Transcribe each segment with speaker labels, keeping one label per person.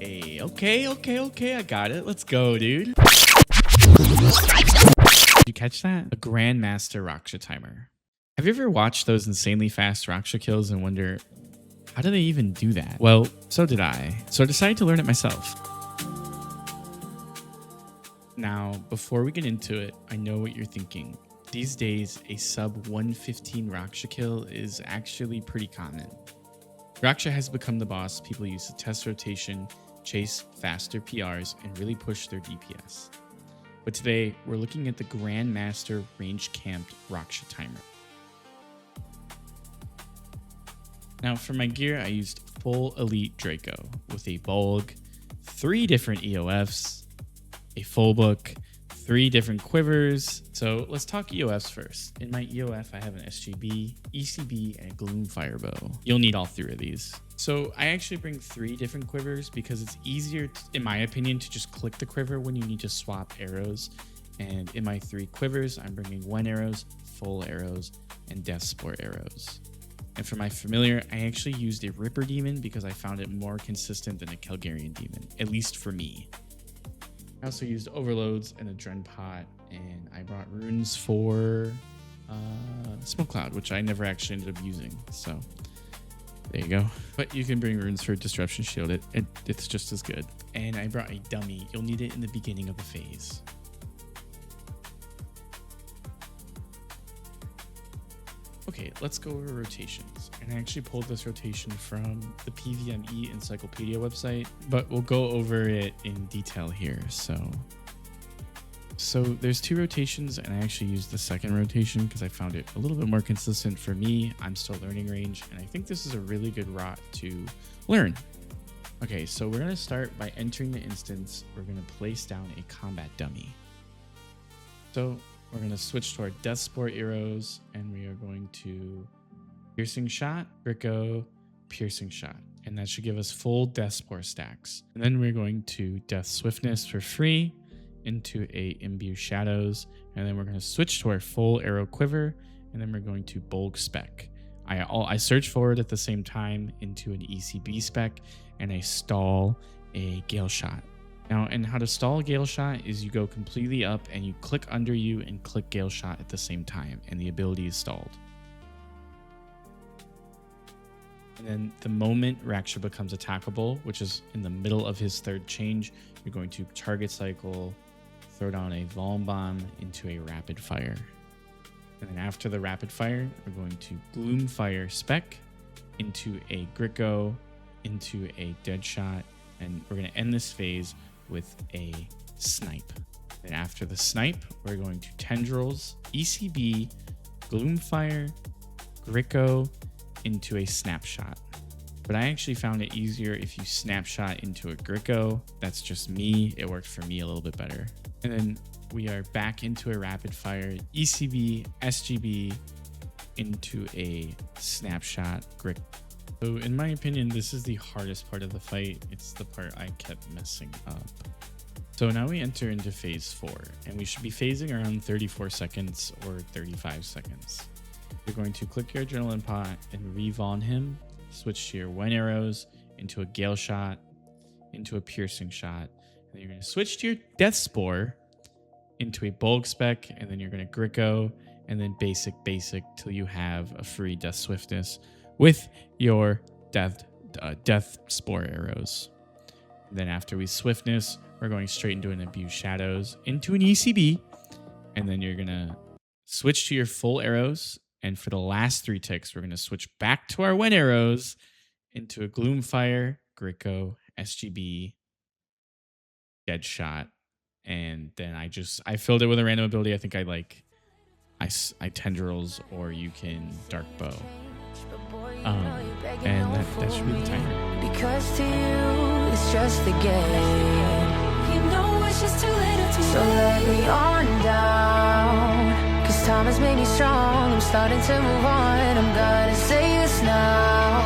Speaker 1: Hey, okay. I got it. Let's go, dude. Did you catch that? A Grandmaster Raksha timer. Have you ever watched those insanely fast Raksha kills and wonder, how do they even do that? Well, so did I. So I decided to learn it myself. Now, before we get into it, I know what you're thinking. These days, a sub 115 Raksha kill is actually pretty common. Raksha has become the boss people use to test rotation, chase faster PRs, and really push their DPS. But today, we're looking at the Grandmaster range camped Raksha timer. Now, for my gear, I used full elite Draco with a bulg, 3 different EOFs, a full book, 3 different quivers. So let's talk EOFs first. In my EOF, I have an SGB, ECB, and a Gloom Firebow. You'll need all 3 of these. So I actually bring 3 different quivers because it's easier, in my opinion, to just click the quiver when you need to swap arrows. And in my 3 quivers, I'm bringing 1 arrows, full arrows, and Death Spore arrows. And for my familiar, I actually used a Ripper Demon because I found it more consistent than a Calgarian Demon, at least for me. I also used overloads and a Dren Pot, and I brought runes for Smoke Cloud, which I never actually ended up using. So there you go. But you can bring runes for Disruption Shield. It's just as good. And I brought a dummy. You'll need it in the beginning of the phase. Okay, let's go over rotations. And I actually pulled this rotation from the PVME Encyclopedia website, but we'll go over it in detail here. So there's 2 rotations, and I actually used the second rotation because I found it a little bit more consistent for me. I'm still learning range, and I think this is a really good route to learn. Okay, so we're going to start by entering the instance. We're going to place down a combat dummy. So we're going to switch to our Death Spore arrows, and we are going to Piercing Shot, Gricko, Piercing Shot. And that should give us full Death Spore stacks. And then we're going to Death Swiftness for free into a Imbue Shadows. And then we're going to switch to our full arrow quiver, and then we're going to Bulk Spec. I search forward at the same time into an ECB spec, and I stall a Gale Shot. Now, and how to stall a Gale Shot is you go completely up and you click under you and click Gale Shot at the same time, and the ability is stalled. And then the moment Raksha becomes attackable, which is in the middle of his 3rd change, you're going to target cycle, throw down a Vuln Bomb into a Rapid Fire. And then after the Rapid Fire, we're going to Gloom Fire Spec into a Gricko, into a Deadshot, and we're going to end this phase with a Snipe. And after the Snipe, we're going to Tendrils, ECB, Gloomfire, Gricko into a Snapshot. But I actually found it easier if you Snapshot into a Gricko. That's just me. It worked for me a little bit better. And then we are back into a Rapid Fire, ECB, SGB into a Snapshot Gricko. So in my opinion, this is the hardest part of the fight. It's the part I kept messing up. So now we enter into phase 4, and we should be phasing around 34 seconds or 35 seconds. You're going to click your Adrenaline Pot and re-Vuln him, switch to your 1 arrows into a Gale Shot, into a Piercing Shot, and then you're going to switch to your Death Spore into a Bulk Spec, and then you're going to Gricko, and then basic till you have a free Death Swiftness with your Death Spore arrows. And then after we Swiftness, we're going straight into an Imbue Shadows, into an ECB, and then you're going to switch to your full arrows. And for the last 3 ticks, we're going to switch back to our 1 arrows into a Gloomfire, Gricko, SGB, Deadshot, and then I filled it with a random ability. I think I Tendrils, or you can Dark Bow. And that should be the timer.
Speaker 2: Because to you, it's just a game. You know it's just too little too so let me on down. Cause time has made me strong. I'm starting to move on. I'm gonna say this now.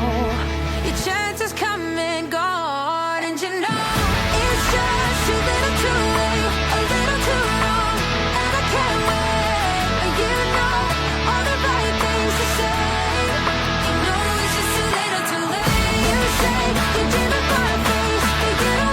Speaker 2: Your chance has come and gone. And you know it's just too little too late. A little too long. And I can't wait. You know all the right things to say. You know it's just too little too late. You say you give up my face, but you don't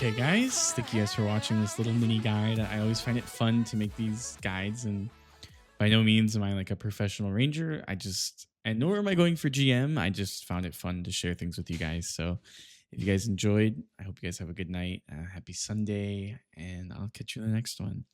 Speaker 1: Okay, guys, thank you guys for watching this little mini guide. I always find it fun to make these guides, and by no means am I like a professional ranger. And nor am I going for GM. I just found it fun to share things with you guys. So if you guys enjoyed, I hope you guys have a good night. Happy Sunday, and I'll catch you in the next one.